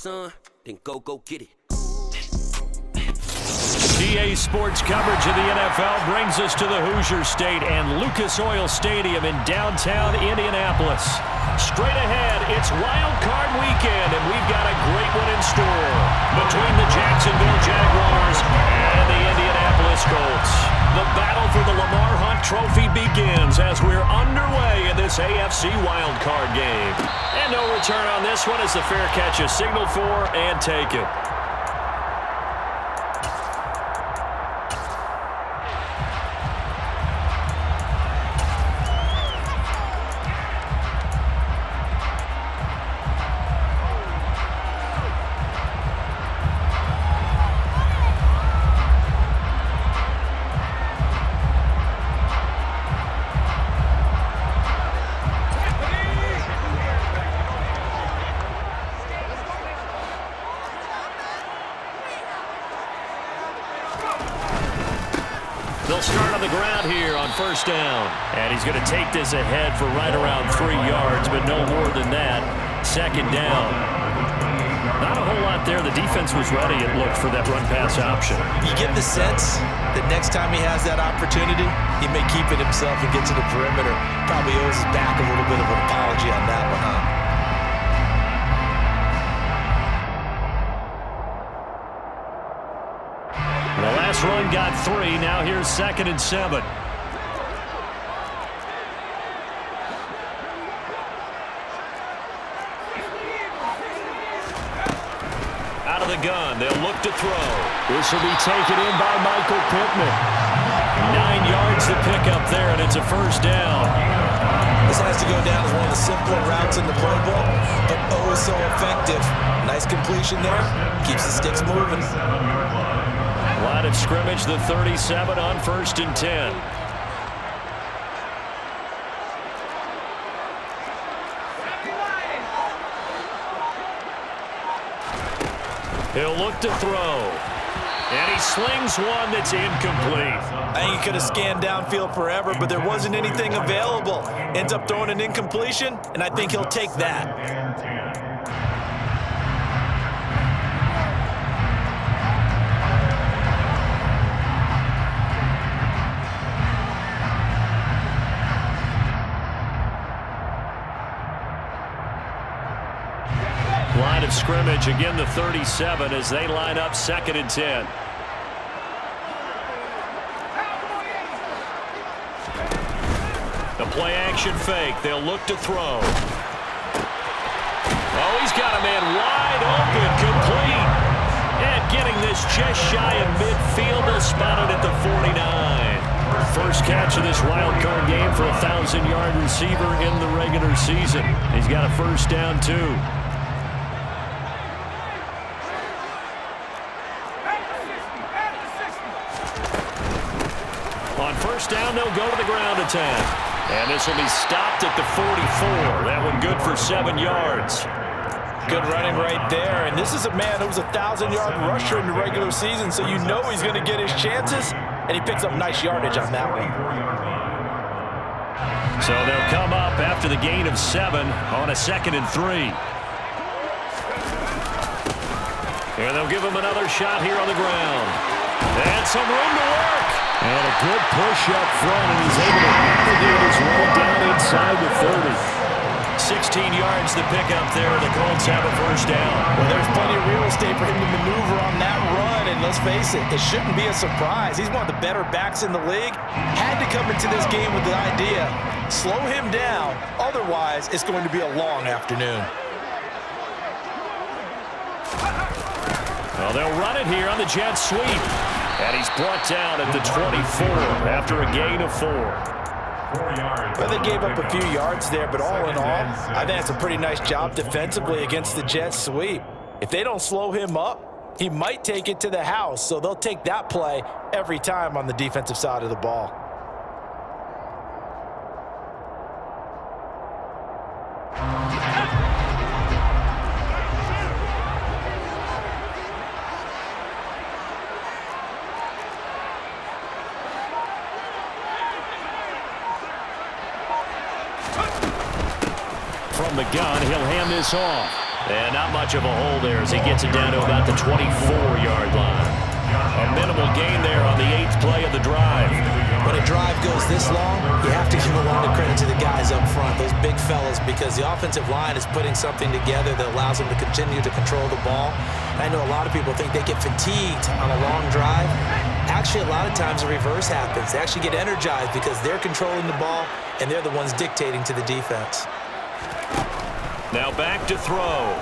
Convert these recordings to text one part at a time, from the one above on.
son, then go get it. PA Sports coverage of the NFL brings us to the Hoosier State and Lucas Oil Stadium in downtown Indianapolis. Straight ahead, it's Wild Card Weekend, and we've got a great one in store between the Jacksonville Jaguars and the Indianapolis Colts. The battle for the Lamar Hunt Trophy begins as we're underway in this AFC Wild Card game. And no return on this one as the fair catch is signaled for and taken. They'll start on the ground here on first down. And he's going to take this ahead for right around 3 yards, but no more than that. Second down. Not a whole lot there. The defense was ready, it looked, for that run-pass option. You get the sense that next time he has that opportunity, he may keep it himself and get to the perimeter. Probably owes his back a little bit of an apology on that one, huh? The last run got 3. Now here's 2nd and 7. Out of the gun. They'll look to throw. This will be taken in by Michael Pittman. 9 yards to pick up there, and it's a first down. This has to go down as one of the simpler routes in the playbook, but oh, so effective. Nice completion there. Keeps the sticks moving. Line of scrimmage, the 37 on 1st and 10. He'll look to throw. And he slings one that's incomplete. I think he could have scanned downfield forever, but there wasn't anything available. Ends up throwing an incompletion, and I think he'll take that. Line of scrimmage, again the 37 as they line up 2nd and 10. The play action fake. They'll look to throw. Oh, he's got a man wide open, complete. And getting this just shy of midfield. They'll spot it at the 49. First catch of this wild card game for a 1,000-yard receiver in the regular season. He's got a first down, too. On first down, they'll go to the ground attack. And this will be stopped at the 44. That one good for 7 yards. Good running right there. And this is a man who was a 1,000-yard rusher in the regular season, so you know he's going to get his chances. And he picks up nice yardage on that one. So they'll come up after the gain of 7 on a 2nd and 3. And they'll give him another shot here on the ground. And some room to work. And a good push up front, and he's able to navigate his way down inside the 30. 16 yards to pick up there. The Colts have a first down. Well, there's plenty of real estate for him to maneuver on that run, and let's face it, it shouldn't be a surprise. He's one of the better backs in the league. Had to come into this game with the idea, slow him down, otherwise it's going to be a long afternoon. Well, they'll run it here on the jet sweep. And he's brought down at the 24 after a gain of 4. Well, they gave up a few yards there, but all in all, I think it's a pretty nice job defensively against the jet sweep. If they don't slow him up, he might take it to the house, so they'll take that play every time on the defensive side of the ball. From the gun, he'll hand this off. And not much of a hole there as he gets it down to about the 24-yard line. A minimal gain there on the 8th play of the drive. When a drive goes this long, you have to give a lot of credit to the guys up front, those big fellas, because the offensive line is putting something together that allows them to continue to control the ball. I know a lot of people think they get fatigued on a long drive. Actually, a lot of times the reverse happens. They actually get energized because they're controlling the ball, and they're the ones dictating to the defense. Now back to throw.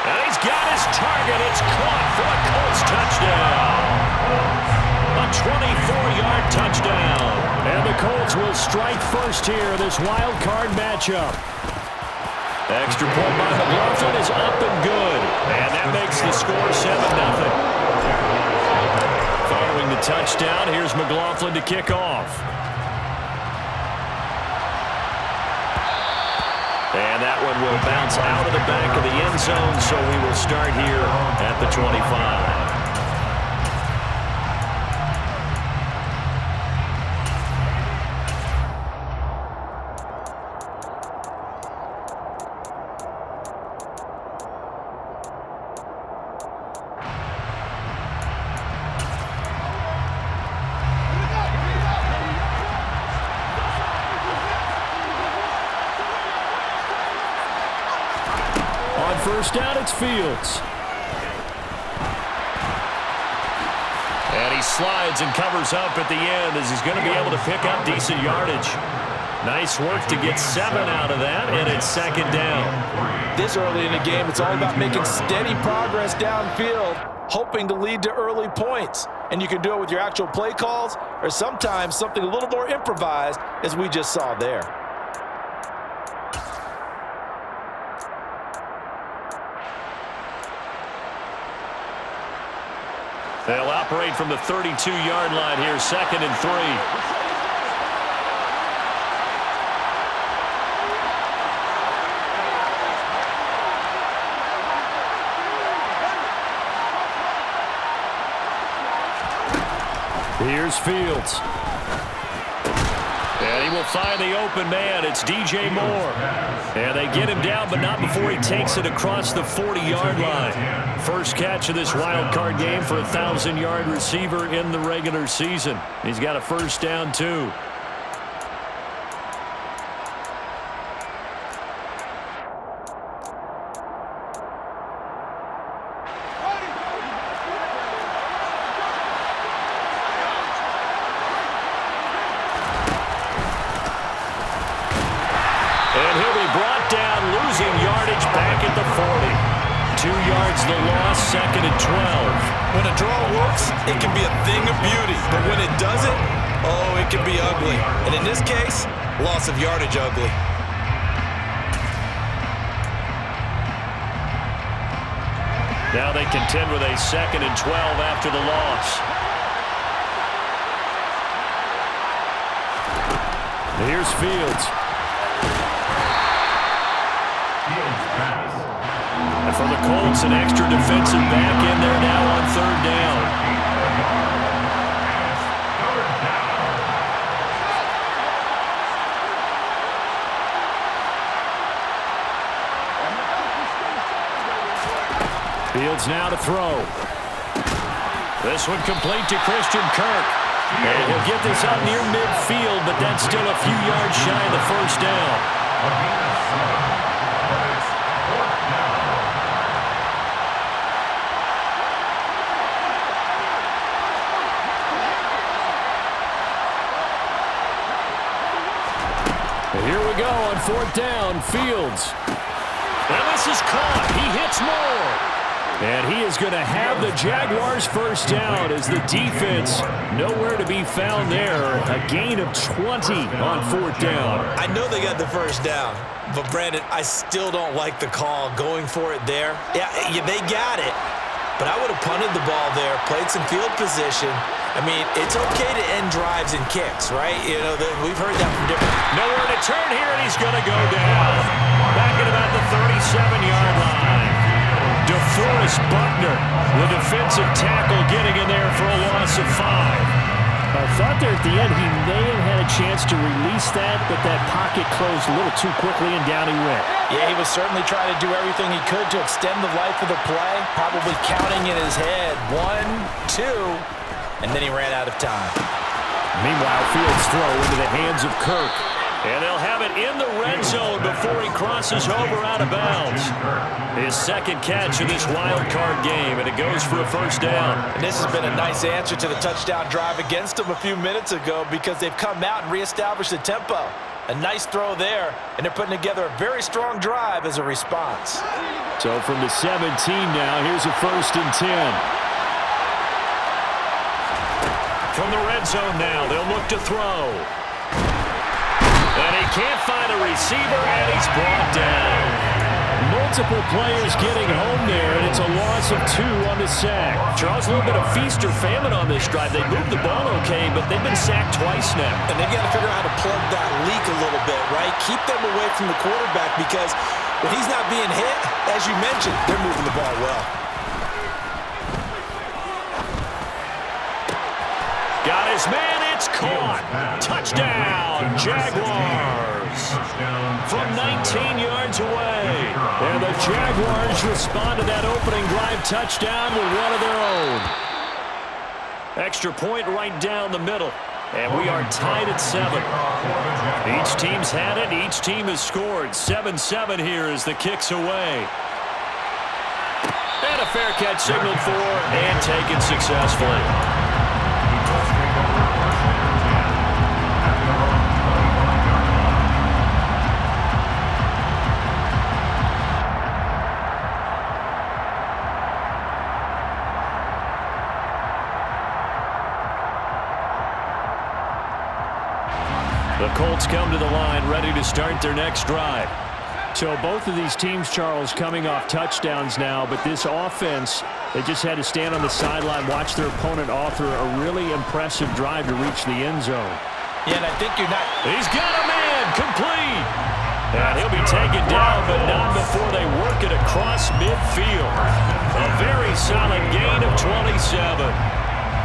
And he's got his target. It's caught for a Colts touchdown. A 24-yard touchdown. And the Colts will strike first here, this wild card matchup. Extra point by McLaughlin is up and good. And that makes the score 7-0. Following the touchdown, here's McLaughlin to kick off. And that one will bounce out of the back of the end zone, so we will start here at the 25. First down, it's Fields. And he slides and covers up at the end as he's going to be able to pick up decent yardage. Nice work to get 7 out of that, and it's second down. This early in the game, it's all about making steady progress downfield, hoping to lead to early points. And you can do it with your actual play calls or sometimes something a little more improvised, as we just saw there. They'll operate from the 32-yard line here, 2nd and 3. Here's Fields. And he will find the open man. It's DJ Moore. And they get him down, but not before he takes it across the 40-yard line. First catch of this wild card game for a 1,000-yard receiver in the regular season. He's got a first down, too. And he'll be brought down, losing yardage back at the 40. 2 yards the loss, 2nd and 12. When a draw works, it can be a thing of beauty. But when it doesn't, oh, it can be ugly. And in this case, loss of yardage ugly. Now they contend with a 2nd and 12 after the loss. Here's Fields. And for the Colts, an extra defensive back in there now on 3rd down. Fields now to throw. This one complete to Christian Kirk. And he'll get this out near midfield, but that's still a few yards shy of the first down. Here we go on 4th down, Fields. And this is caught. He hits Moore. And he is going to have the Jaguars first down as the defense nowhere to be found there. A gain of 20 on 4th down. I know they got the first down, but Brandon, I still don't like the call going for it there. Yeah, they got it, but I would have punted the ball there, played some field position. I mean, it's okay to end drives and kicks, right? You know, we've heard that from different. Nowhere to turn here, and he's going to go down. Back at about the 37-yard line. DeForest Buckner, the defensive tackle, getting in there for a loss of 5. I thought there at the end he may have had a chance to release that, but that pocket closed a little too quickly and down he went. Yeah, he was certainly trying to do everything he could to extend the life of the play, probably counting in his head 1, 2, and then he ran out of time. Meanwhile, Fields' throw into the hands of Kirk. And they'll have it in the red zone before he crosses over out of bounds. His second catch of this wild card game, and it goes for a first down. And this has been a nice answer to the touchdown drive against them a few minutes ago because they've come out and reestablished the tempo. A nice throw there, and they're putting together a very strong drive as a response. So from the 17 now, here's a 1st and 10. From the red zone now, they'll look to throw. And he can't find a receiver, and he's brought down. Multiple players getting home there, and it's a loss of 2 on the sack. Charles, a little bit of feast or famine on this drive. They moved the ball okay, but they've been sacked twice now. And they've got to figure out how to plug that leak a little bit, right? Keep them away from the quarterback because when he's not being hit, as you mentioned, they're moving the ball well. Got his man, it's caught. Touchdown, Jaguars. From 19 yards away. And the Jaguars respond to that opening drive touchdown with one of their own. Extra point right down the middle. And we are tied at 7. Each team's had it, each team has scored. 7-7 here as the kick's away. And a fair catch signaled for and taken successfully. The Colts come to the line, ready to start their next drive. So both of these teams, Charles, coming off touchdowns now, but this offense, they just had to stand on the sideline, watch their opponent author a really impressive drive to reach the end zone. Yeah, and I think you're not... He's got a man, complete. And he'll be taken down, but not before they work it across midfield. A very solid gain of 27.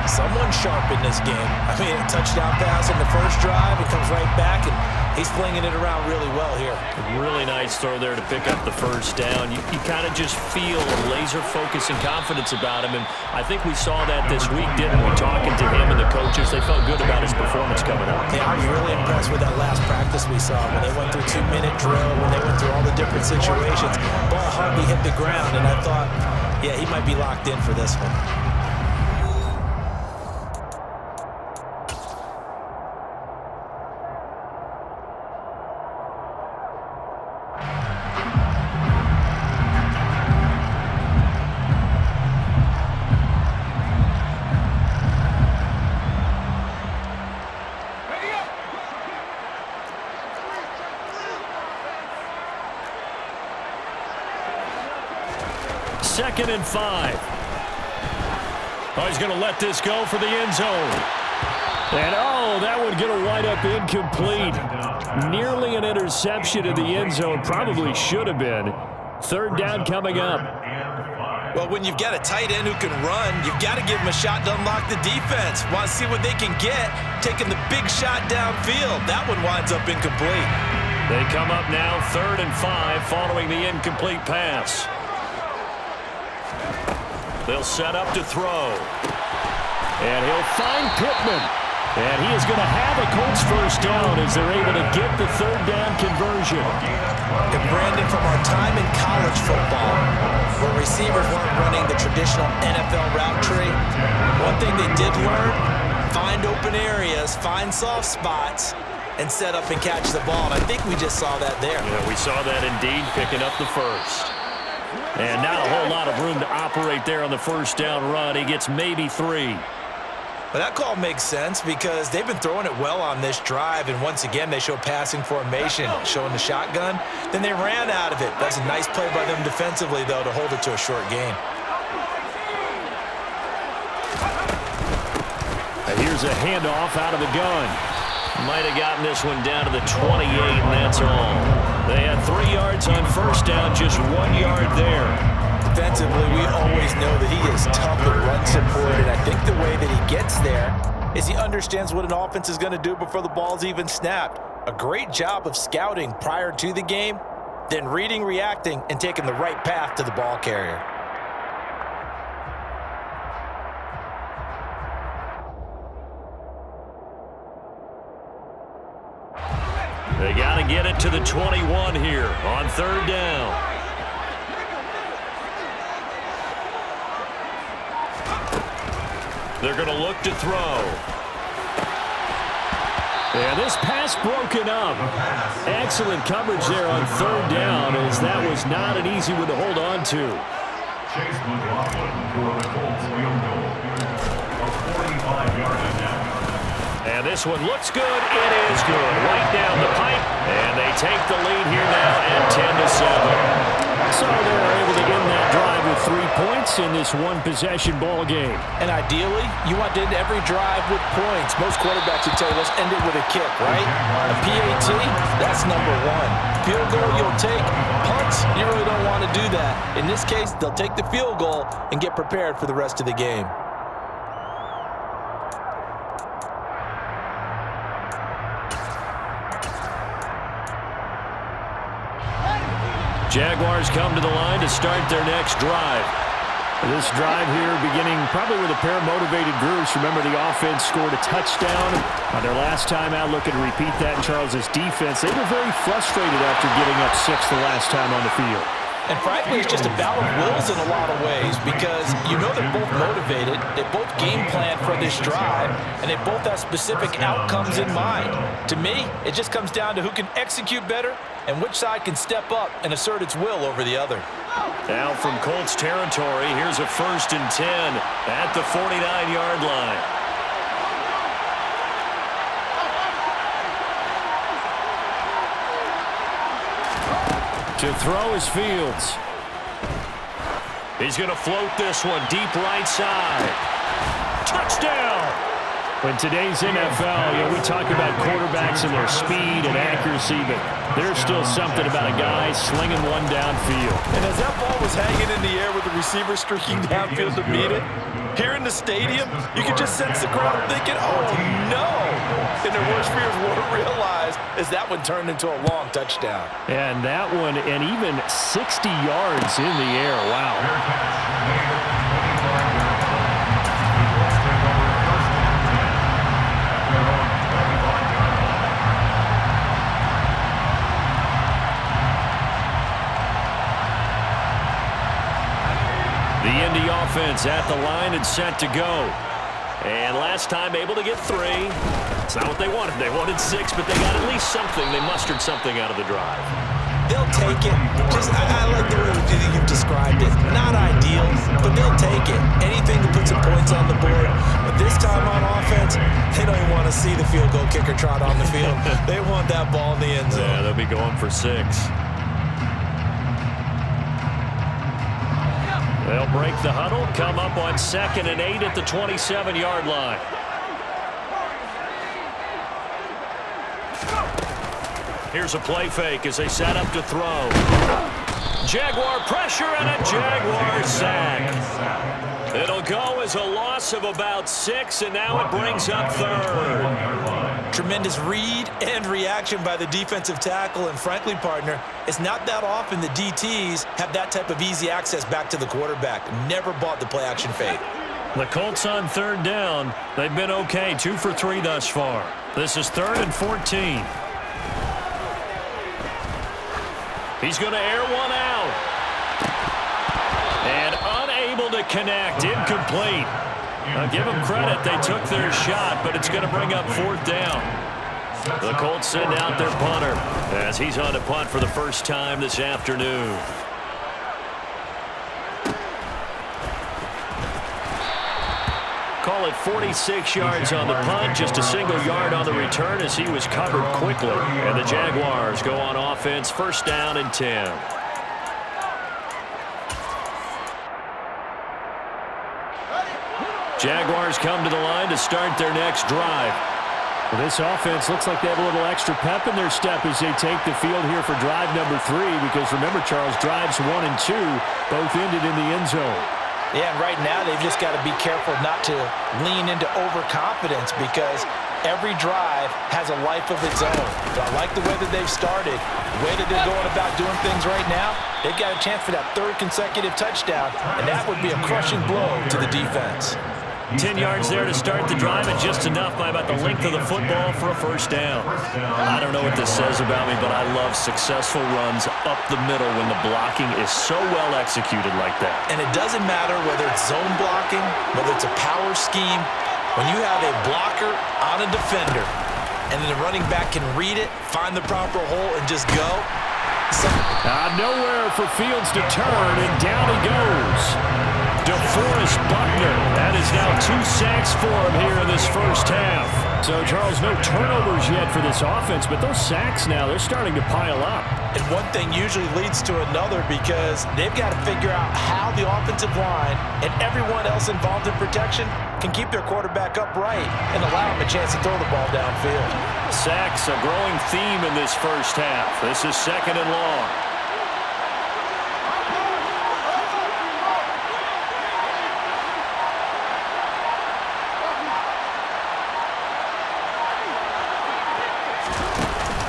Someone sharp in this game. I mean, a touchdown pass in the first drive. It comes right back, and he's flinging it around really well here. Really nice throw there to pick up the first down. You kind of just feel a laser focus and confidence about him, and I think we saw that this week, didn't we? Talking to him and the coaches, they felt good about his performance coming up. Yeah, I was really impressed with that last practice we saw when they went through 2-minute drill, when they went through all the different situations. Ball hardly hit the ground, and I thought, yeah, he might be locked in for this one. Second and 5. Oh, he's going to let this go for the end zone. And, oh, that would get a wind up incomplete. Nearly an interception in the end zone. Probably should have been. Third down coming up. Well, when you've got a tight end who can run, you've got to give him a shot to unlock the defense. Want to see what they can get, taking the big shot downfield. That one winds up incomplete. They come up now 3rd and 5 following the incomplete pass. They'll set up to throw. And he'll find Pittman. And he is going to have a Colts first down as they're able to get the third down conversion. And Brandon, from our time in college football, where receivers weren't running the traditional NFL route tree, one thing they did learn, find open areas, find soft spots, and set up and catch the ball. And I think we just saw that there. Yeah, we saw that indeed, picking up the first. And not a whole lot of room to operate there on the first down run. He gets maybe 3. But that call makes sense because they've been throwing it well on this drive, and once again they show passing formation, showing the shotgun. Then they ran out of it. That's a nice play by them defensively, though, to hold it to a short gain. And here's a handoff out of the gun. Might have gotten this one down to the 28, and that's all. They had 3 yards on first down, just 1 yard there. Defensively, we always know that he is tough in run support, and I think the way that he gets there is he understands what an offense is going to do before the ball's even snapped. A great job of scouting prior to the game, then reading, reacting, and taking the right path to the ball carrier. They got to get it to the 21 here on third down. They're going to look to throw. And this pass broken up. Excellent coverage there on third down, as that was not an easy one to hold on to. Chase McLaughlin for the Colts field goal. A 45-yard attempt. And this one looks good. It is good. Right down the pipe. And they take the lead here now at 10-7. So they're able to end that drive with 3 points in this one-possession ball game. And ideally, you want to end every drive with points. Most quarterbacks would tell you, let's end it with a kick, right? A PAT, that's number one. Field goal you'll take. Punts, you really don't want to do that. In this case, they'll take the field goal and get prepared for the rest of the game. Jaguars come to the line to start their next drive. This drive here beginning probably with a pair of motivated groups. Remember, the offense scored a touchdown on their last time out, looking to repeat that in Charles's defense. They were very frustrated after giving up 6 the last time on the field. And frankly, it's just a battle of wills in a lot of ways, because you know they're both motivated, they both game plan for this drive, and they both have specific outcomes in mind. To me, it just comes down to who can execute better and which side can step up and assert its will over the other. Now from Colts territory, here's a 1st and 10 at the 49-yard line. To throw is Fields. He's going to float this one deep right side. Touchdown! In today's NFL, we talk about quarterbacks and their speed and accuracy, but there's still something about a guy slinging one downfield. And as that ball was hanging in the air with the receiver streaking downfield to meet it, here in the stadium, you can just sense the crowd thinking, oh, no! And their worst fears won't realize as that one turned into a long touchdown. And that one, and even 60 yards in the air. Wow. The Indy offense at the line and set to go. And last time able to get 3. It's not what they wanted. They wanted 6, but they got at least something. They mustered something out of the drive. They'll take it. I like the way you've described it. Not ideal, but they'll take it. Anything to put some points on the board. But this time on offense, they don't even want to see the field goal kicker trot on the field. They want that ball in the end zone. Yeah, they'll be going for 6. They'll break the huddle, come up on 2nd and 8 at the 27-yard line. Here's a play fake as they set up to throw. Jaguar pressure and a Jaguar sack. It'll go as a loss of about 6, and now it brings up 3rd. Tremendous read and reaction by the defensive tackle, and frankly, partner, it's not that often the DTs have that type of easy access back to the quarterback. Never bought the play-action fake. The Colts on 3rd down. They've been okay, 2 for 3 thus far. This is 3rd and 14. He's going to air one out. And unable to connect. Incomplete. Now give them credit. They took their shot, but it's going to bring up 4th down. The Colts send out their punter as he's on to punt for the first time this afternoon. Call it 46 yards on the punt, just a single yard on the return as he was covered quickly. And the Jaguars go on offense, 1st down and 10. Jaguars come to the line to start their next drive. Well, this offense looks like they have a little extra pep in their step as they take the field here for drive number 3, because remember, Charles, drives 1 and 2 both ended in the end zone. Yeah, and right now they've just got to be careful not to lean into overconfidence because every drive has a life of its own. So I like the way that they've started, the way that they're going about doing things right now. They've got a chance for that third consecutive touchdown, and that would be a crushing blow to the defense. 10 yards there to start the drive, and just enough by about the length of the football for a first down. I don't know what this says about me, but I love successful runs up the middle when the blocking is so well executed like that. And it doesn't matter whether it's zone blocking, whether it's a power scheme. When you have a blocker on a defender, and then the running back can read it, find the proper hole, and just go. Nowhere for Fields to turn, and down he goes. DeForest Buckner. That is now 2 sacks for him here in this first half. So, Charles, no turnovers yet for this offense, but those sacks now, they're starting to pile up. And one thing usually leads to another because they've got to figure out how the offensive line and everyone else involved in protection can keep their quarterback upright and allow him a chance to throw the ball downfield. Sacks, a growing theme in this first half. This is 2nd and long.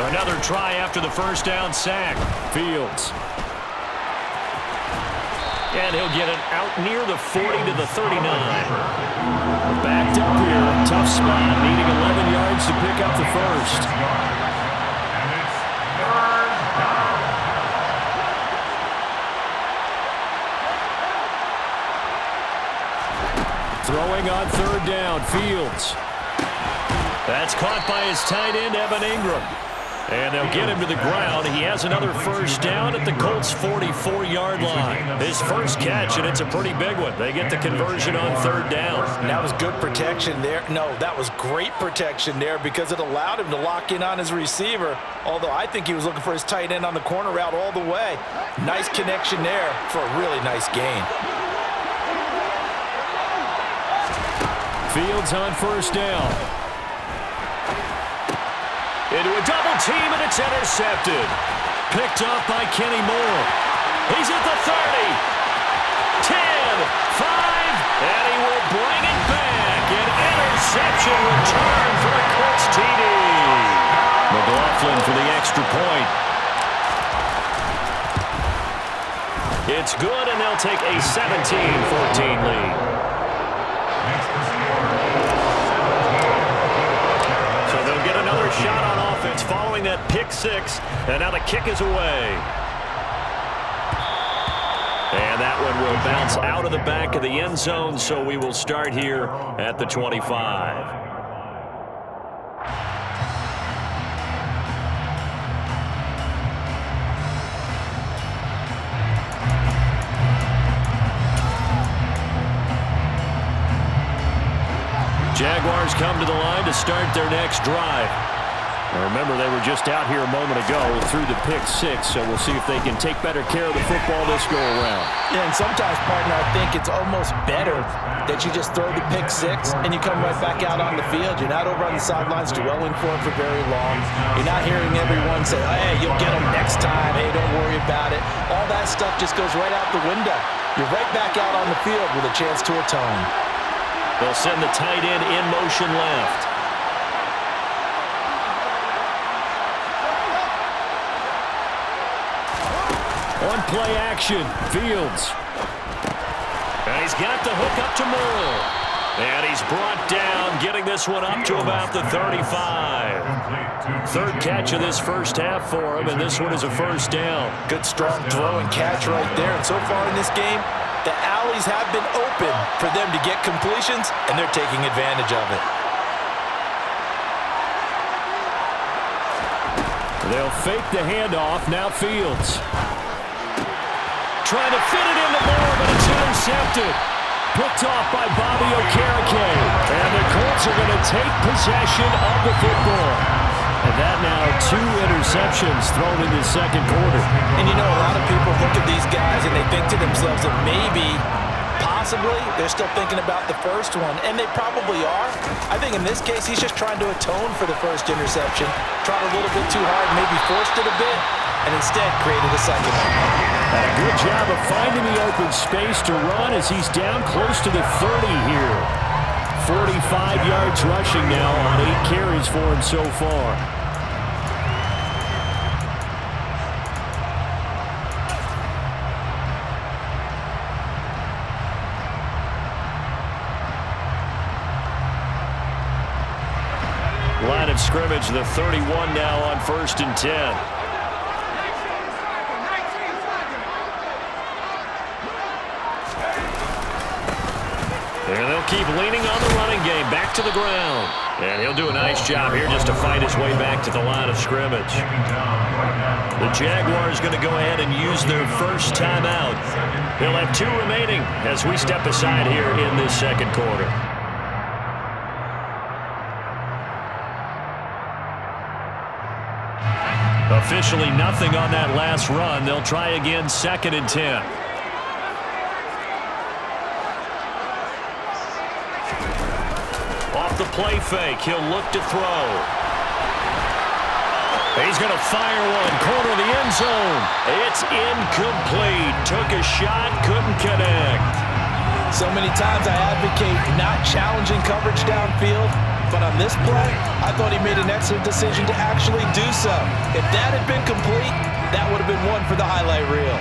Another try after the first down sack. Fields. And he'll get it out near the 40 to the 39. Backed up here. Tough spot. Needing 11 yards to pick up the first. Throwing on 3rd down. Fields. That's caught by his tight end, Evan Ingram. And they'll get him to the ground. He has another first down at the Colts' 44-yard line. His first catch, and it's a pretty big one. They get the conversion on 3rd down. That was good protection there. No, that was great protection there because it allowed him to lock in on his receiver, although I think he was looking for his tight end on the corner route all the way. Nice connection there for a really nice gain. Fields on 1st down. Into a double team, and it's intercepted. Picked off by Kenny Moore. He's at the 30. 10, 5, and he will bring it back. An interception return for the Colts TD. McLaughlin for the extra point. It's good, and they'll take a 17-14 lead. Another shot on offense following that pick 6, and now the kick is away. And that one will bounce out of the back of the end zone, so we will start here at the 25. Jaguars come to the line to start their next drive. Now remember, they were just out here a moment ago through the pick 6, so we'll see if they can take better care of the football this go-around. Yeah, and sometimes, partner, I think it's almost better that you just throw the pick 6 and you come right back out on the field. You're not over on the sidelines dwelling for it for very long. You're not hearing everyone say, hey, you'll get them next time. Hey, don't worry about it. All that stuff just goes right out the window. You're right back out on the field with a chance to atone. They'll send the tight end in motion left. On play action, Fields. And he's got the hook up to Moore. And he's brought down, getting this one up to about the 35. 3rd catch of this first half for him, and this one is a first down. Good strong throw and catch right there. And so far in this game, the alleys have been open for them to get completions, and they're taking advantage of it. They'll fake the handoff. Now Fields. Trying to fit it into Moore, but it's intercepted. Picked off by Bobby Okereke. And the Colts are going to take possession of the football. And that now 2 interceptions thrown in the 2nd quarter. And you know, a lot of people look at these guys and they think to themselves that maybe, possibly, they're still thinking about the first one. And they probably are. I think in this case, he's just trying to atone for the first interception. Tried a little bit too hard, maybe forced it a bit, and instead created a second one. And a good job of finding the open space to run as he's down close to the 30 here. 45 yards rushing now on 8 carries for him so far. Line of scrimmage, the 31 now on 1st and 10. And they'll keep leaning on the running game. Back to the ground. And he'll do a nice job here just to fight his way back to the line of scrimmage. The Jaguars going to go ahead and use their first timeout. They'll have 2 remaining as we step aside here in this second quarter. Officially nothing on that last run. They'll try again 2nd and 10. Off the play fake, he'll look to throw. He's going to fire one, corner of the end zone. It's incomplete. Took a shot, couldn't connect. So many times I advocate not challenging coverage downfield, but on this play, I thought he made an excellent decision to actually do so. If that had been complete, that would have been one for the highlight reel.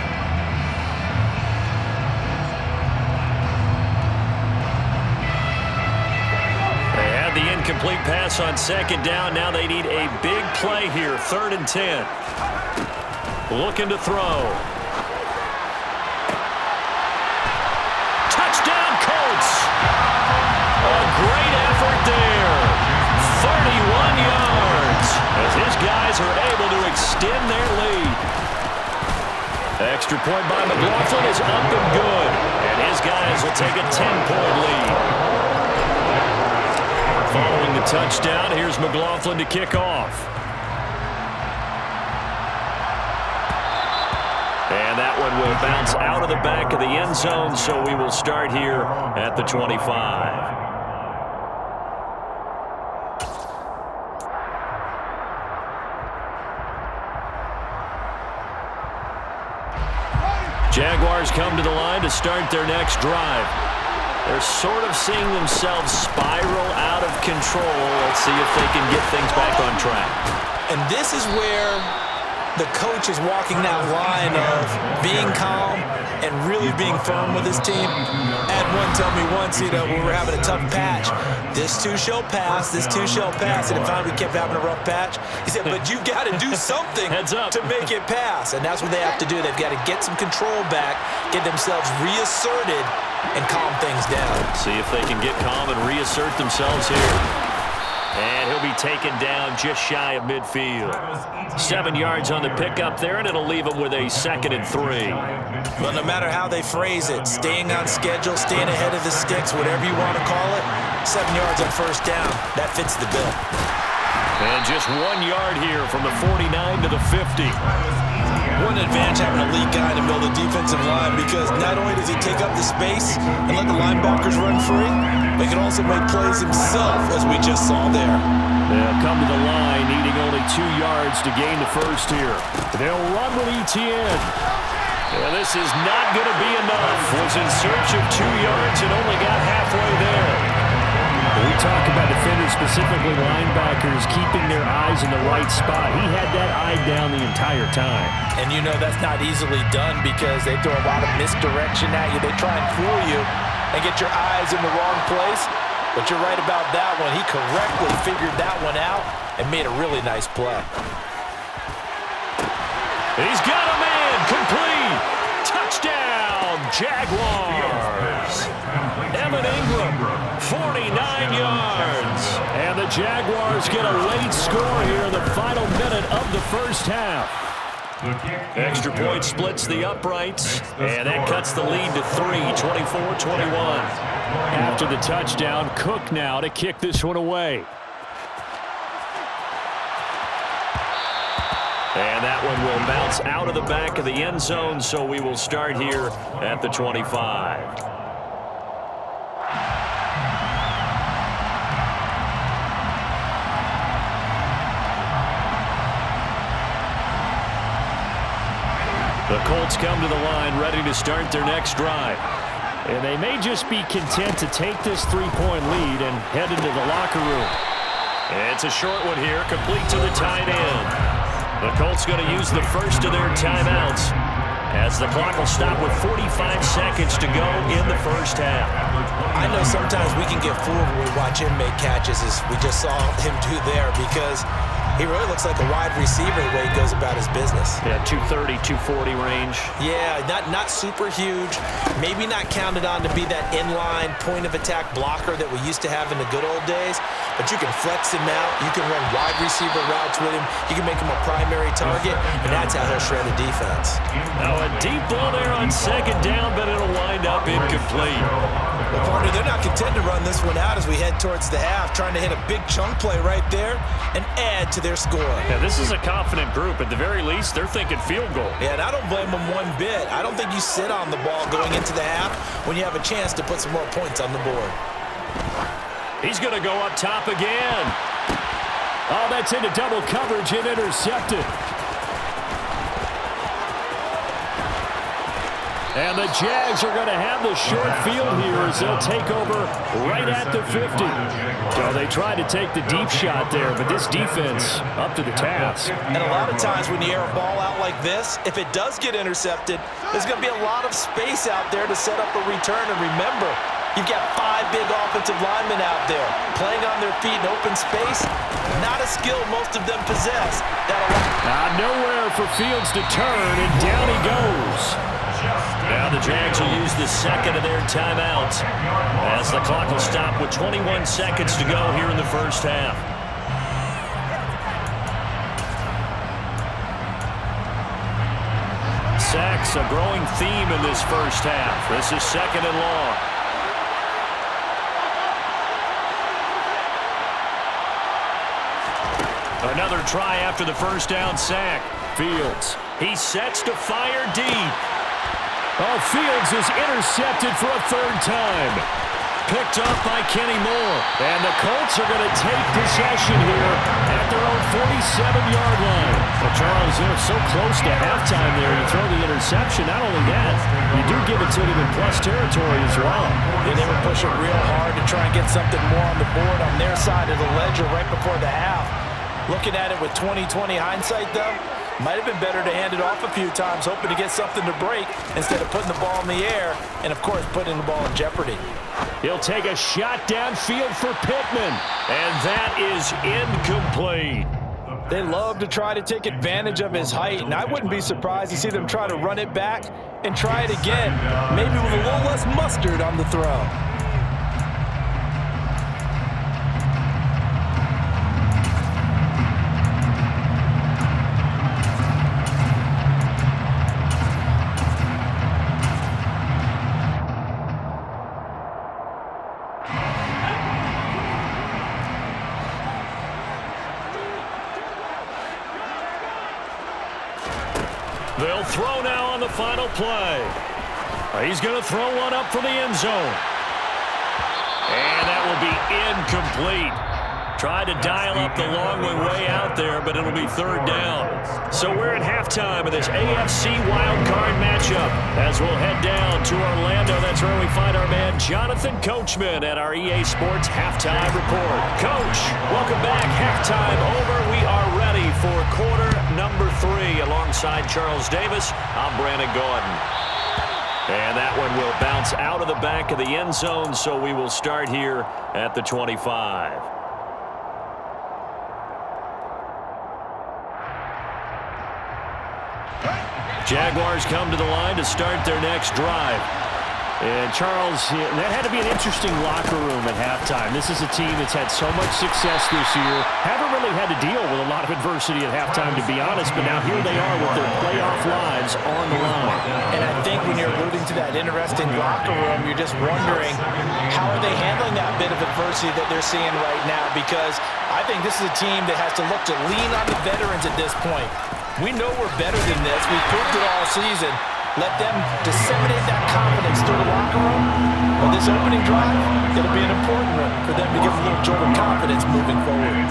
They had the incomplete pass on 2nd down. Now they need a big play here, 3rd and 10. Looking to throw. Touchdown, Colts! A great effort there. 31 yards as his guys are able to extend their lead. Extra point by McLaughlin is up and good. And his guys will take a 10-point lead. Following the touchdown, here's McLaughlin to kick off. And that one will bounce out of the back of the end zone, so we will start here at the 25. Jaguars come to the line to start their next drive. They're sort of seeing themselves spiral out of control. Let's see if they can get things back on track. And this is where the coach is walking that line of being calm and really being firm with his team. Had one tell me once, when we were having a tough patch, this too shall pass, this too shall pass. And finally we kept having a rough patch. He said, but you got to do something to make it pass. And that's what they have to do. They've got to get some control back, get themselves reasserted, and calm things down. See if they can get calm and reassert themselves here. And he'll be taken down just shy of midfield. 7 yards on the pickup there, and it'll leave him with a 2nd and 3. But no matter how they phrase it, staying on schedule, staying ahead of the sticks, whatever you want to call it, 7 yards on 1st down, that fits the bill. And just 1 yard here from the 49 to the 50. One advantage having a lead guy in the middle of the defensive line, because not only does he take up the space and let the linebackers run free, but he can also make plays himself, as we just saw there. They'll come to the line, needing only 2 yards to gain the first here. They'll run with Etienne. Yeah, this is not going to be enough. Was in search of 2 yards and only got halfway there. We talk about defenders, specifically linebackers, keeping their eyes in the right spot. He had that eye down the entire time. And you know that's not easily done, because they throw a lot of misdirection at you. They try and fool you and get your eyes in the wrong place. But you're right about that one. He correctly figured that one out and made a really nice play. He's got a man, complete. Touchdown, Jaguars. Evan Ingram, 49 yards. And the Jaguars get a late score here in the final minute of the first half. Extra point splits the uprights, and that cuts the lead to 3, 24-21. After the touchdown, Cook now to kick this one away. And that one will bounce out of the back of the end zone, so we will start here at the 25. The Colts come to the line ready to start their next drive. And they may just be content to take this 3-point lead and head into the locker room. It's a short one here, complete to the tight end. The Colts going to use the first of their timeouts as the clock will stop with 45 seconds to go in the first half. I know sometimes we can get fooled when we watch him make catches, as we just saw him do there, because he really looks like a wide receiver the way he goes about his business. Yeah, 230, 240 range. Yeah, not super huge. Maybe not counted on to be that inline point-of-attack blocker that we used to have in the good old days. But you can flex him out. You can run wide receiver routes with him. You can make him a primary target, and that's how he'll shred a defense. Now a deep ball there on second down, but it'll wind up incomplete. Well, partner, they're not content to run this one out as we head towards the half, trying to hit a big chunk play right there and add to their score. Yeah, this is a confident group. At the very least, they're thinking field goal. Yeah, and I don't blame them one bit. I don't think you sit on the ball going into the half when you have a chance to put some more points on the board. He's going to go up top again. Oh, that's into double coverage and intercepted. And the Jags are going to have the short field here as they'll take over right at the 50. So they tried to take the deep shot there, but this defense up to the task. And a lot of times when you air a ball out like this, if it does get intercepted, there's going to be a lot of space out there to set up a return. And remember, you've got 5 big offensive linemen out there playing on their feet in open space. Not a skill most of them possess. Nowhere for Fields to turn, and down he goes. Now the Jags will use the second of their timeouts as the clock will stop with 21 seconds to go here in the first half. Sacks, a growing theme in this first half. This is second and long. Another try after the first down sack. Fields, he sets to fire deep. Oh, Fields is intercepted for a third time. Picked up by Kenny Moore. And the Colts are going to take possession here at their own 47-yard line. Well, Charles, they're so close to halftime there. You throw the interception. Not only that, you do give it to them in plus territory as well. They were pushing real hard to try and get something more on the board on their side of the ledger right before the half. Looking at it with 20/20 hindsight, though, might have been better to hand it off a few times, hoping to get something to break instead of putting the ball in the air and, of course, putting the ball in jeopardy. He'll take a shot downfield for Pittman, and that is incomplete. They love to try to take advantage of his height, and I wouldn't be surprised to see them try to run it back and try it again, maybe with a little less mustard on the throw. They'll throw now on the final play. He's going to throw one up for the end zone. And that will be incomplete. Tried to dial up the long way out there, but it'll be third down. So we're at halftime of this AFC wildcard matchup as we'll head down to Orlando. That's where we find our man Jonathan Coachman at our EA Sports Halftime Report. Coach, welcome back. Halftime over. We are ready for quarter number 3 alongside Charles Davis. I'm Brandon Gordon. And that one will bounce out of the back of the end zone, so we will start here at the 25. Jaguars come to the line to start their next drive. And Charles, that had to be an interesting locker room at halftime. This is a team that's had so much success this year. Haven't really had to deal with a lot of adversity at halftime, to be honest, but now here they are with their playoff lives on the line. And I think when you're alluding to that interesting locker room, you're just wondering how are they handling that bit of adversity that they're seeing right now, because I think this is a team that has to look to lean on the veterans at this point. We know we're better than this. We've proved it all season. let them disseminate that confidence through the locker room. But this opening drive, it'll be an important one for them to get a little jolt of confidence moving forward.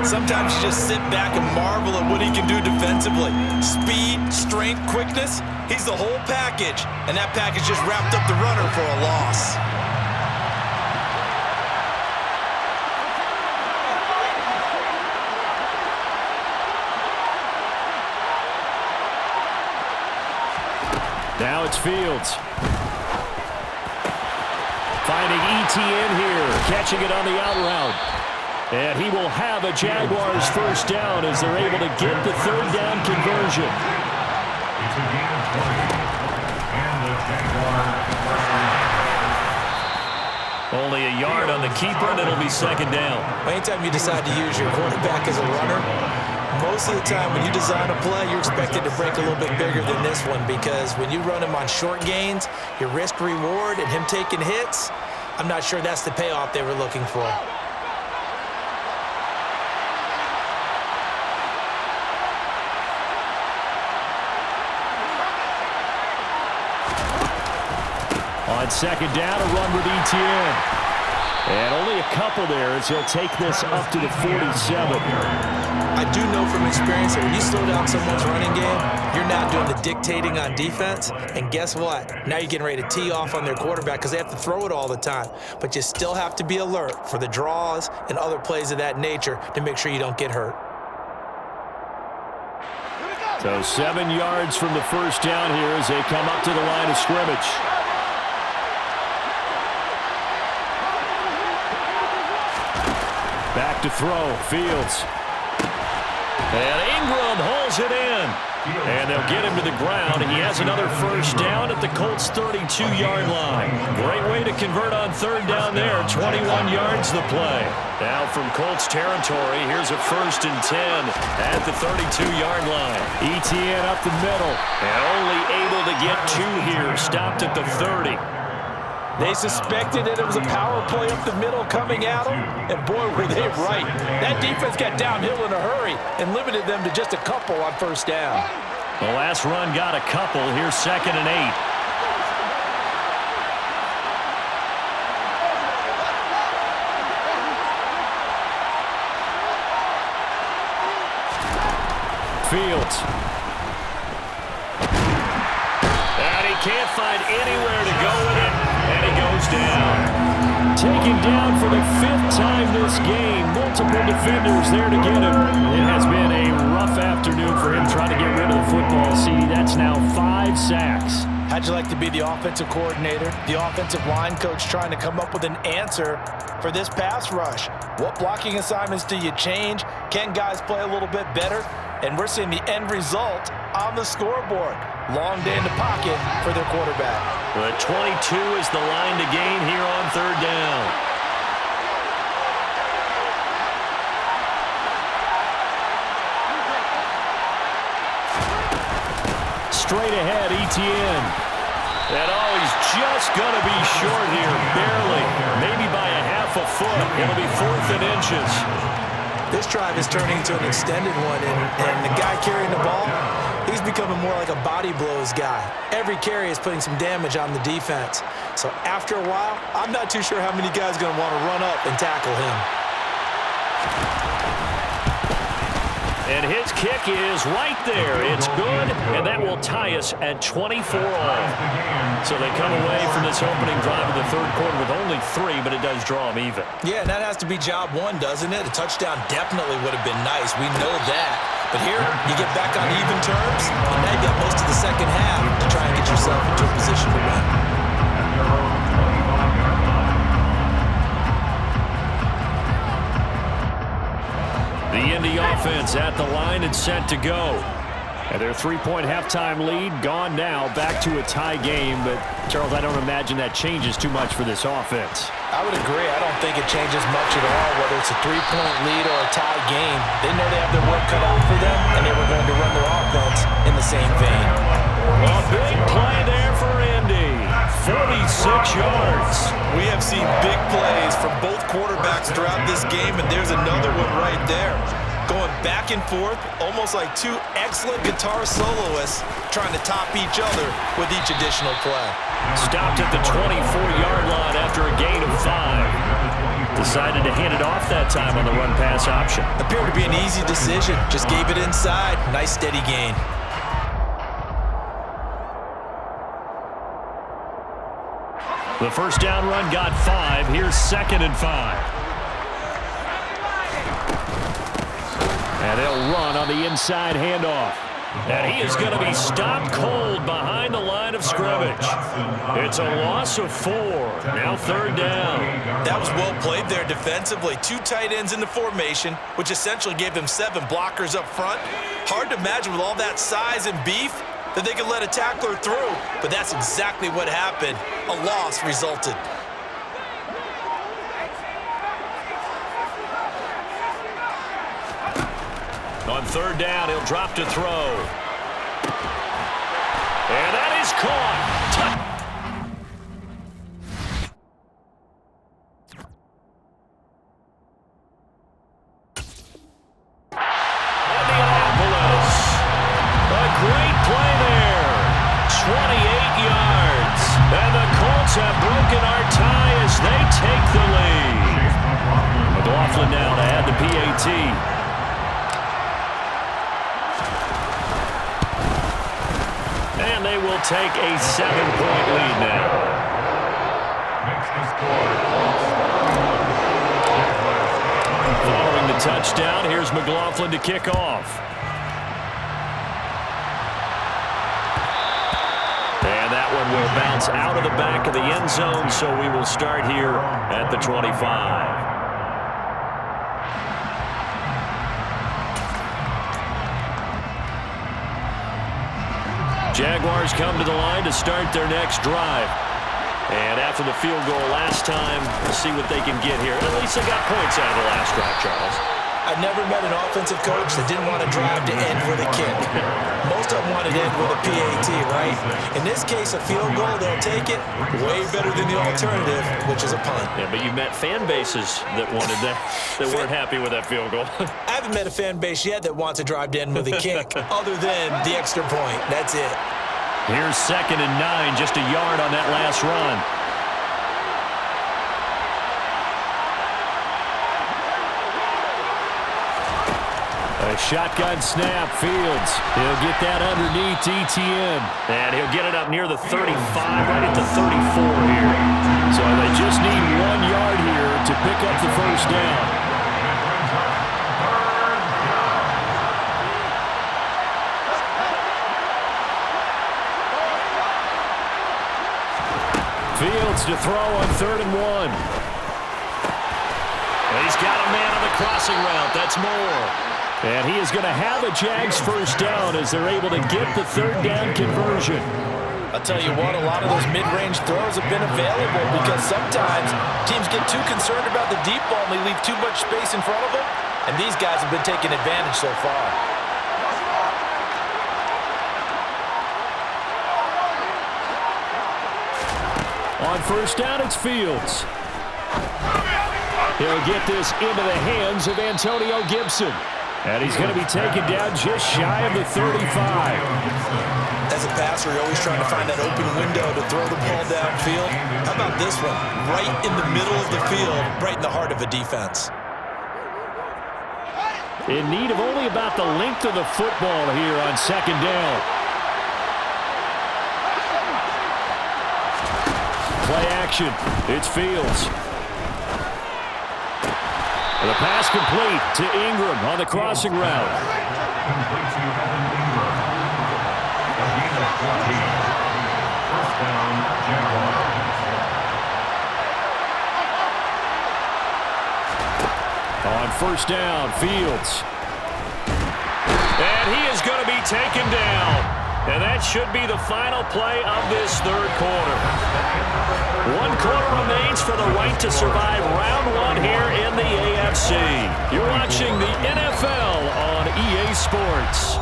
Sometimes you just sit back and marvel at what he can do defensively. Speed, strength, quickness, he's the whole package. And that package just wrapped up the runner for a loss. Now it's Fields. Finding ETN here, catching it on the out route. And he will have a Jaguars first down as they're able to get the third down conversion. It's a gain of 20. And the Jaguars Only a yard on the keeper, and it'll be second down. Anytime you decide to use your quarterback as a runner, most of the time when you design a play, you're expected to break a little bit bigger than this one, because when you run him on short gains, your risk-reward and him taking hits, I'm not sure that's the payoff they were looking for. On second down, a run with ETN. And only a couple there as he'll take this up to the 47. I do know from experience that when you slow down someone's running game, you're now doing the dictating on defense. And guess what? Now you're getting ready to tee off on their quarterback because they have to throw it all the time. But you still have to be alert for the draws and other plays of that nature to make sure you don't get hurt. So 7 yards from the first down here as they come up to the line of scrimmage. Back to throw, Fields. And Ingram hauls it in. And they'll get him to the ground. He has another first down at the Colts' 32-yard line. Great way to convert on third down there. 21 yards the play. Now from Colts territory, here's a 1st and 10 at the 32-yard line. ETN up the middle. And only able to get 2 here. Stopped at the 30. They suspected that it was a power play up the middle coming at them, and boy, were they right. That defense got downhill in a hurry and limited them to just a couple on first down. The last run got a couple. Here's 2nd and 8. Fields. And he can't find anywhere to go with it. And he goes down. Taken down for the 5th time this game. Multiple defenders there to get him. It has been a rough afternoon for him trying to get rid of the football. See, that's now 5 sacks. How'd you like to be the offensive coordinator, the offensive line coach trying to come up with an answer for this pass rush? What blocking assignments do you change? Can guys play a little bit better? And we're seeing the end result on the scoreboard. Long day in the pocket for their quarterback. The 22 is the line to gain here on third down. Straight ahead, ETN. And he's just going to be short here, barely. Maybe by a half a foot. It'll be 4th and inches. This drive is turning into an extended one, and the guy carrying the ball, he's becoming more like a body blows guy. Every carry is putting some damage on the defense. So after a while, I'm not too sure how many guys are going to want to run up and tackle him. And his kick is right there. It's good, and that will tie us at 24 all. So they come away from this opening drive of the third quarter with only 3, but it does draw them even. Yeah, and that has to be job 1, doesn't it? A touchdown definitely would have been nice. We know that. But here, you get back on even terms, and now you got most of the second half to try and get yourself into a position to win. The Indy offense at the line and set to go. And their 3-point halftime lead gone now, back to a tie game. But, Charles, I don't imagine that changes too much for this offense. I would agree. I don't think it changes much at all, whether it's a 3-point lead or a tie game. They know they have their work cut out for them, and they were going to run their offense in the same vein. A big play there for Indy. 46 yards. We have seen big plays from both quarterbacks throughout this game, and there's another one right there. going back and forth, almost like two excellent guitar soloists trying to top each other with each additional play. Stopped at the 24-yard line after a gain of 5. Decided to hand it off that time on the run-pass option. Appeared to be an easy decision. Just gave it inside. Nice steady gain. The first down run got 5. Here's 2nd and 5. And they'll run on the inside handoff. And he is going to be stopped cold behind the line of scrimmage. It's a loss of 4. Now 3rd down. That was well played there defensively. 2 tight ends in the formation, which essentially gave them 7 blockers up front. Hard to imagine with all that size and beef that they could let a tackler through. But that's exactly what happened. A loss resulted. On 3rd down, he'll drop to throw. And that is caught. Indianapolis. A great play there. 28 yards. And the Colts have broken our tie as they take the lead. McLaughlin now to add the PAT. And they will take a 7-point lead now. Following the touchdown, here's McLaughlin to kick off. And that one will bounce out of the back of the end zone, so we will start here at the 25. Jaguars come to the line to start their next drive. And after the field goal last time, we'll see what they can get here. At least they got points out of the last drive, Charles. I've never met an offensive coach that didn't want to drive to end with a kick. Most of them wanted to end with a PAT, right? In this case, a field goal, they'll take it. Way better than the alternative, which is a punt. Yeah, but you've met fan bases that wanted that, that weren't happy with that field goal. I haven't met a fan base yet that wants to drive to end with a kick, other than the extra point. That's it. Here's 2nd and 9, just a yard on that last run. A shotgun snap, Fields. He'll get that underneath ETN. And he'll get it up near the 35, right at the 34 here. So they just need 1 yard here to pick up the first down. Fields to throw on 3rd and 1. He's got a man on the crossing route. That's Moore. And he is going to have a Jags first down as they're able to get the 3rd down conversion. I'll tell you what, a lot of those mid-range throws have been available because sometimes teams get too concerned about the deep ball and they leave too much space in front of them. And these guys have been taking advantage so far. On first down, it's Fields. He'll get this into the hands of Antonio Gibson. And he's going to be taken down just shy of the 35. As a passer, you're always trying to find that open window to throw the ball downfield. How about this one? Right in the middle of the field, right in the heart of a defense. In need of only about the length of the football here on 2nd down. Play action. It's Fields. And the pass complete to Ingram on the crossing route. Complete to Evan Ingram. A gain of 20. First down, Jaguars. On first down, Fields. And he is going to be taken down. And that should be the final play of this 3rd quarter. 1 quarter remains for the right to survive round 1 here in the AFC. You're watching the NFL on EA Sports.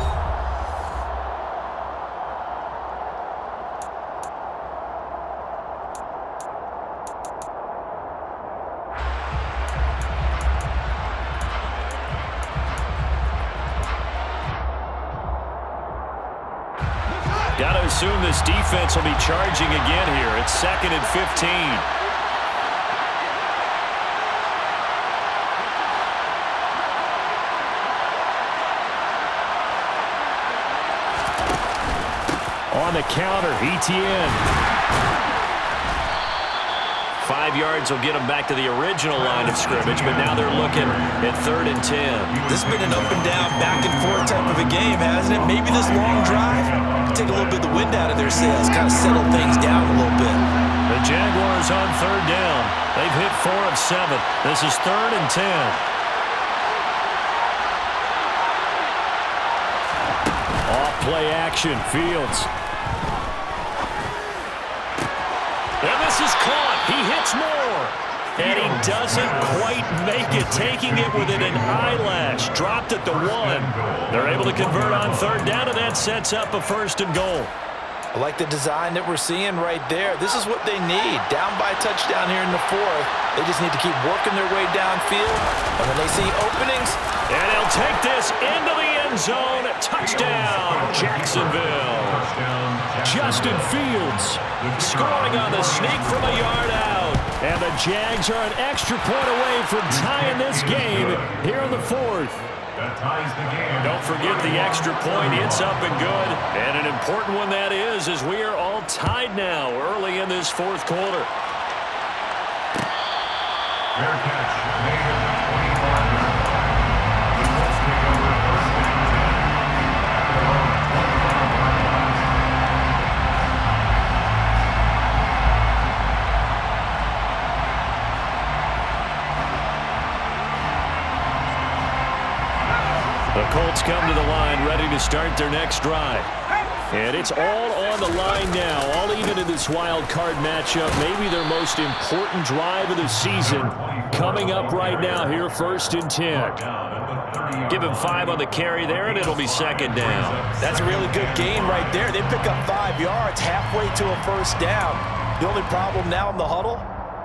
Got to assume this defense will be charging again here. It's 2nd and 15. On the counter, ETN. 5 yards will get them back to the original line of scrimmage, but now they're looking at 3rd and 10. This has been an up and down, back and forth type of a game, hasn't it? Maybe this long drive take a little bit of the wind out of their sails, kind of settle things down a little bit. The Jaguars on 3rd down. They've hit 4 of 7. This is 3rd and 10. Off play action, Fields. And this is caught. He hits more. And he doesn't quite make it, taking it within an eyelash. Dropped at the 1. They're able to convert on 3rd down, and that sets up a 1st and goal. I like the design that we're seeing right there. This is what they need. Down by a touchdown here in the 4th. They just need to keep working their way downfield. And when they see openings, and he'll take this into the end zone. Touchdown, Jacksonville. Justin Fields scoring on the sneak from a yard out. And the Jags are an extra point away from tying this game here in the 4th. That ties the game. Don't forget the extra point. It's up and good. And an important one that is, as we are all tied now early in this 4th quarter. Fair catch made at the 25-yard line. The Colts take over 1st and 10 at their own 25-yard line. The Colts come to the line ready to start their next drive. And it's all on the line now, all even in this wild card matchup. Maybe their most important drive of the season coming up right now here, 1st and 10. Give him 5 on the carry there, and it'll be 2nd down. that's a really good gain right there. They pick up 5 yards halfway to a 1st down. The only problem now in the huddle,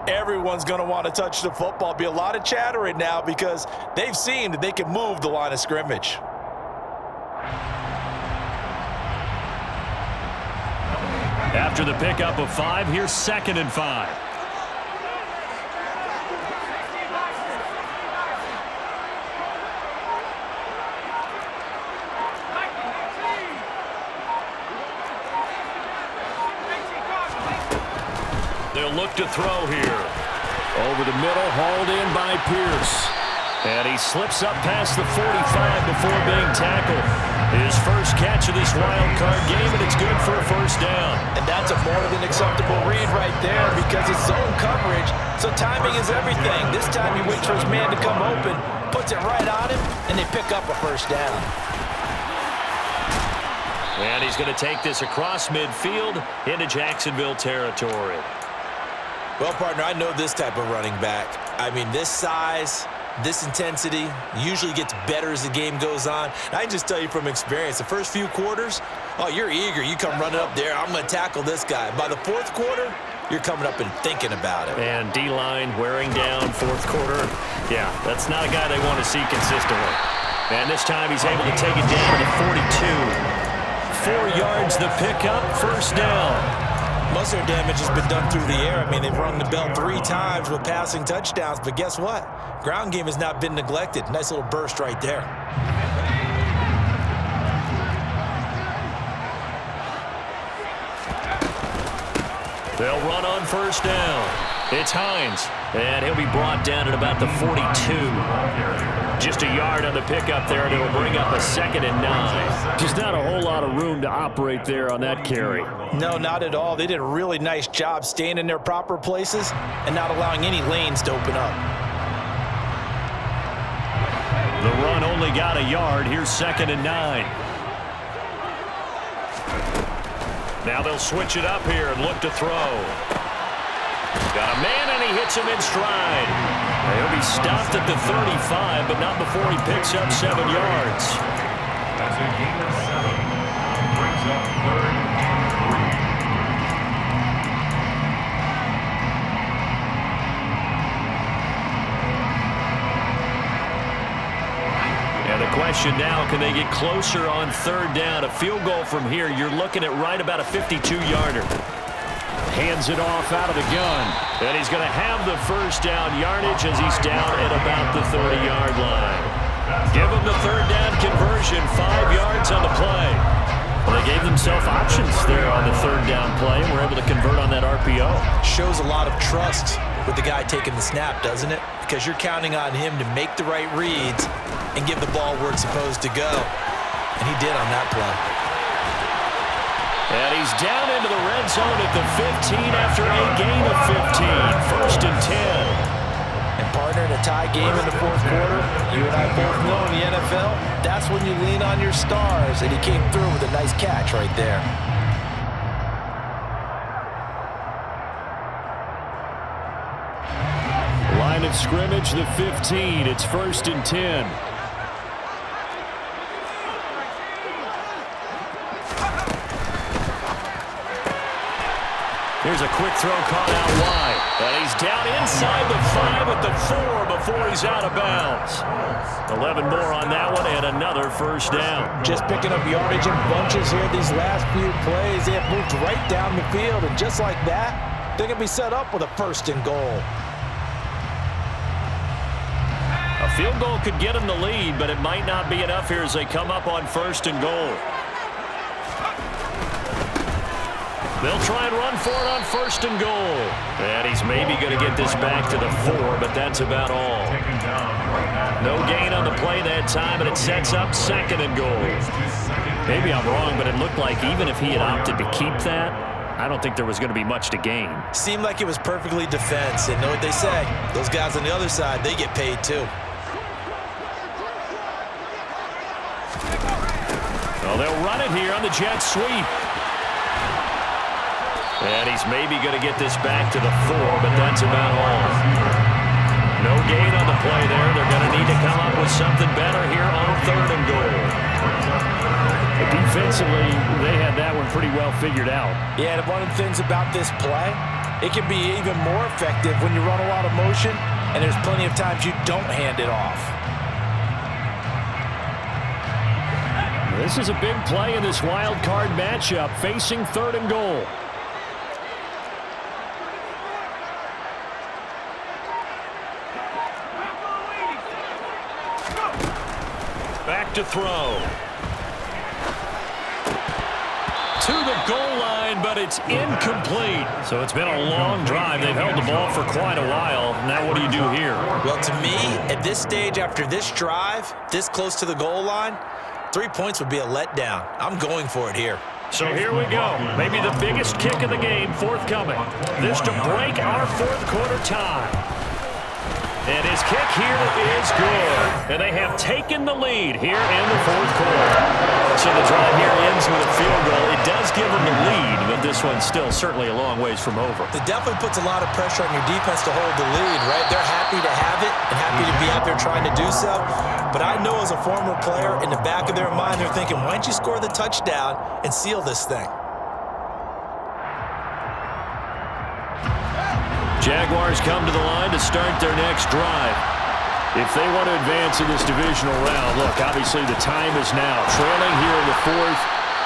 everyone's going to want to touch the football. Be a lot of chatter right now because they've seen that they can move the line of scrimmage. After the pickup of 5, here's 2nd and 5. They'll look to throw here. Over the middle, hauled in by Pierce. And he slips up past the 45 before being tackled. His first catch of this wild card game, and it's good for a 1st down. And that's a more than acceptable read right there because it's zone coverage, so timing is everything. This time he waits for his man to come open, puts it right on him, and they pick up a 1st down. And he's going to take this across midfield into Jacksonville territory. Well, partner, I know this type of running back. I mean, this size, this intensity usually gets better as the game goes on. And I can just tell you from experience, the first few quarters, oh, you're eager. You come running up there, I'm going to tackle this guy. By the 4th quarter, you're coming up and thinking about it. And D-line wearing down 4th quarter. Yeah, that's not a guy they want to see consistently. And this time he's able to take it down to the 42. 4 yards the pickup, 1st down. Most of their damage has been done through the air. I mean, they've rung the bell 3 times with passing touchdowns, but guess what? Ground game has not been neglected. Nice little burst right there. They'll run on 1st down. It's Hines, and he'll be brought down at about the 42. Just a yard on the pickup there, and it'll bring up a 2nd and 9. Just not a whole lot of room to operate there on that carry. No, not at all. They did a really nice job staying in their proper places and not allowing any lanes to open up. The run only got a yard. Here's 2nd and 9. Now they'll switch it up here and look to throw. Got a man, and he hits him in stride. He'll be stopped at the 35, but not before he picks up 7 yards. That's a gain of 7. Brings up 3rd and 3. And the question now, can they get closer on third down? A field goal from here, you're looking at right about a 52-yarder. Hands it off out of the gun. And he's going to have the first down yardage as he's down at about the 30-yard line. Give him the third down conversion, 5 yards on the play. Well, they gave themselves options there on the third down play and were able to convert on that RPO. Shows a lot of trust with the guy taking the snap, doesn't it? Because you're counting on him to make the right reads and give the ball where it's supposed to go. And he did on that play. And he's down into the red zone at the 15 after a gain of 15. First and 10. And partner, in a tie game in the fourth quarter, you and I both know in the NFL, that's when you lean on your stars. And he came through with a nice catch right there. Line of scrimmage, the 15. It's first and 10. Here's a quick throw caught out wide. And he's down inside the 5 at the 4 before he's out of bounds. 11 more on that one and another first down. Just picking up yardage in bunches here these last few plays. They have moved right down the field, and just like that, they're going to be set up with a first and goal. A field goal could get them the lead, but it might not be enough here as they come up on first and goal. They'll try and run for it on first and goal. And he's maybe going to get this back to the 4, but that's about all. No gain on the play that time, and it sets up second and goal. Maybe I'm wrong, but it looked like even if he had opted to keep that, I don't think there was going to be much to gain. Seemed like it was perfectly defense, and know what they say. Those guys on the other side, they get paid too. Well, they'll run it here on the jet sweep. And he's maybe going to get this back to the 4, but that's about all. No gain on the play there. They're going to need to come up with something better here on third and goal. But defensively, they had that one pretty well figured out. Yeah, and one of the things about this play, it can be even more effective when you run a lot of motion, and there's plenty of times you don't hand it off. This is a big play in this wild card matchup, facing third and goal. Back to throw. To the goal line, but it's incomplete. So it's been a long drive. They've held the ball for quite a while. Now what do you do here? Well, to me, at this stage after this drive, this close to the goal line, 3 points would be a letdown. I'm going for it here. So here we go. Maybe the biggest kick of the game forthcoming. This to break our fourth quarter tie. And his kick here is good. And they have taken the lead here in the fourth quarter. So the drive here ends with a field goal. It does give them the lead, but this one's still certainly a long ways from over. It definitely puts a lot of pressure on your defense to hold the lead, right? They're happy to have it and happy to be out there trying to do so. But I know as a former player, in the back of their mind, they're thinking, why don't you score the touchdown and seal this thing? Jaguars come to the line to start their next drive. If they want to advance in this divisional round, look, obviously the time is now. Trailing here in the fourth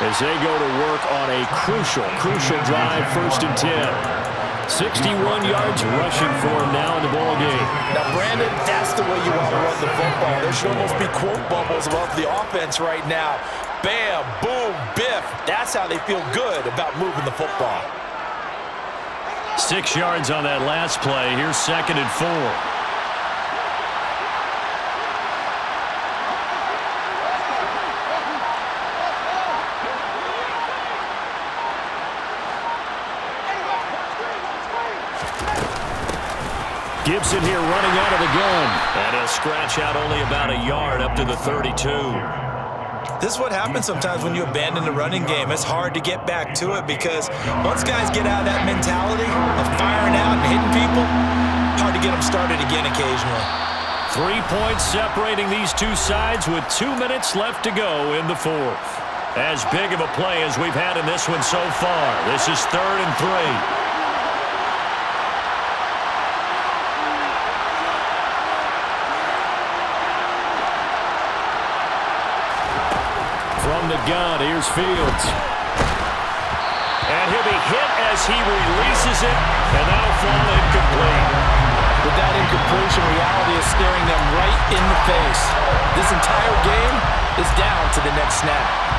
as they go to work on a crucial drive, first and 10. 61 yards rushing for him now in the ball game. Now, Brandon, that's the way you want to run the football. There should almost be quote bubbles above the offense right now. Bam, boom, biff. That's how they feel good about moving the football. 6 yards on that last play. Here's second and 4. Gibson here running out of the gun. And he'll scratch out only about a yard up to the 32. This is what happens sometimes when you abandon the running game. It's hard to get back to it because once guys get out of that mentality of firing out and hitting people, hard to get them started again occasionally. 3 points separating these two sides with 2 minutes left to go in the fourth. As big of a play as we've had in this one so far. This is third and 3. gun. Here's Fields. And he'll be hit as he releases it, and that'll fall incomplete. With that incompletion, reality is staring them right in the face. This entire game is down to the next snap.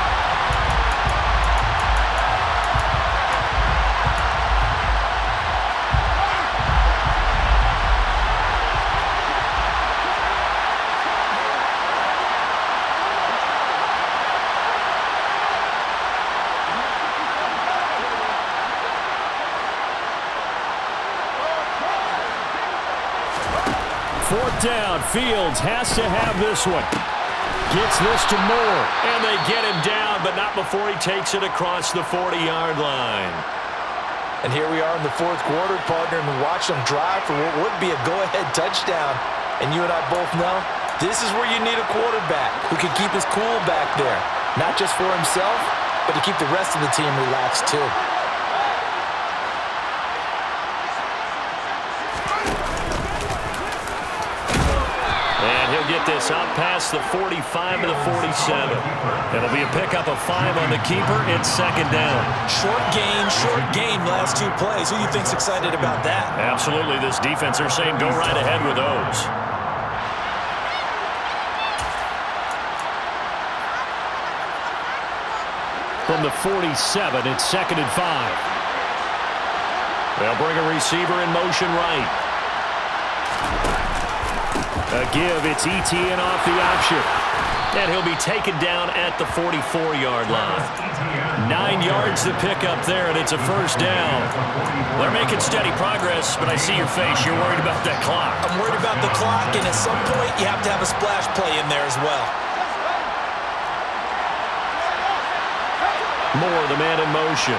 Fourth down, Fields has to have this one. Gets this to Moore, and they get him down, but not before he takes it across the 40-yard line. And here we are in the fourth quarter, partner, and we watch them drive for what would be a go-ahead touchdown. And you and I both know this is where you need a quarterback who can keep his cool back there, not just for himself, but to keep the rest of the team relaxed too. Get this out past the 45 to the 47. It'll be a pickup of 5 on the keeper. It's second down. Short gain last 2 plays. Who do you think's excited about that? Absolutely. This defense, they're saying go right ahead with those. From the 47, it's second and 5. They'll bring a receiver in motion right. A give, it's ETN off the option. And he'll be taken down at the 44-yard line. 9 yards to pick up there, and it's a first down. They're making steady progress, but I see your face. You're worried about that clock. I'm worried about the clock, and at some point, you have to have a splash play in there as well. Moore, the man in motion.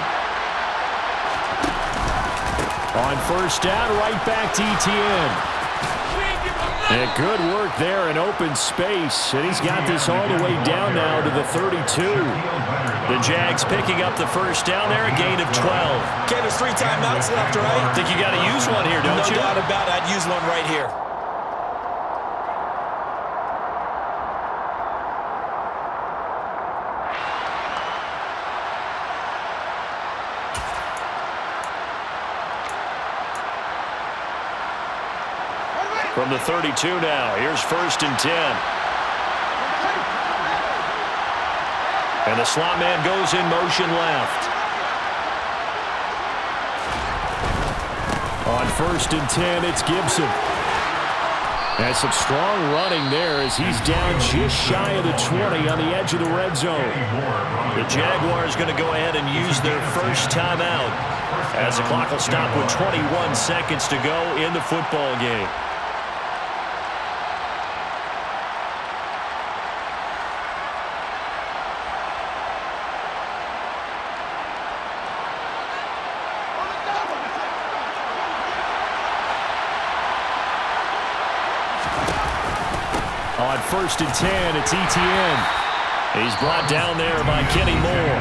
On first down, right back to ETN. And good work there in open space. And he's got this all the way down now to the 32. The Jags picking up the first down there, a gain of 12. Okay, there's 3 timeouts left, right? I think you got to use one here, don't you? No doubt about it. I'd use one right here. From the 32 now, here's first and 10. And the slot man goes in motion left. On first and 10, it's Gibson. And some strong running there as he's down just shy of the 20 on the edge of the red zone. The Jaguars going to go ahead and use their first timeout as the clock will stop with 21 seconds to go in the football game. On first and 10, it's ETN. He's brought down there by Kenny Moore.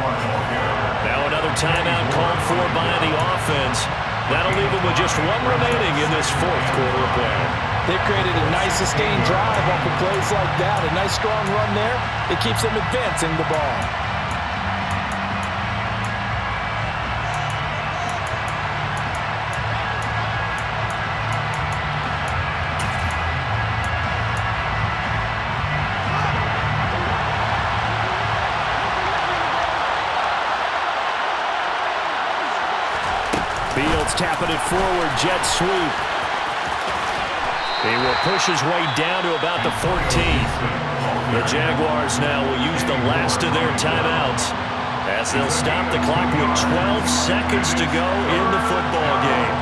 Now another timeout called for by the offense. That'll leave him with just 1 remaining in this fourth quarter of play. They've created a nice sustained drive off of plays like that. A nice strong run there. It keeps them advancing the ball. Fields tapping it forward, jet sweep. He will push his way down to about the 14th. The Jaguars now will use the last of their timeouts as they'll stop the clock with 12 seconds to go in the football game.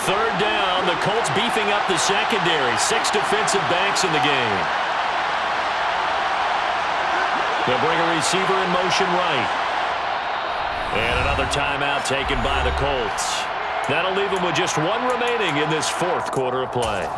Third down, the Colts beefing up the secondary. 6 defensive backs in the game. They'll bring a receiver in motion right. And another timeout taken by the Colts. That'll leave them with just 1 remaining in this fourth quarter of play.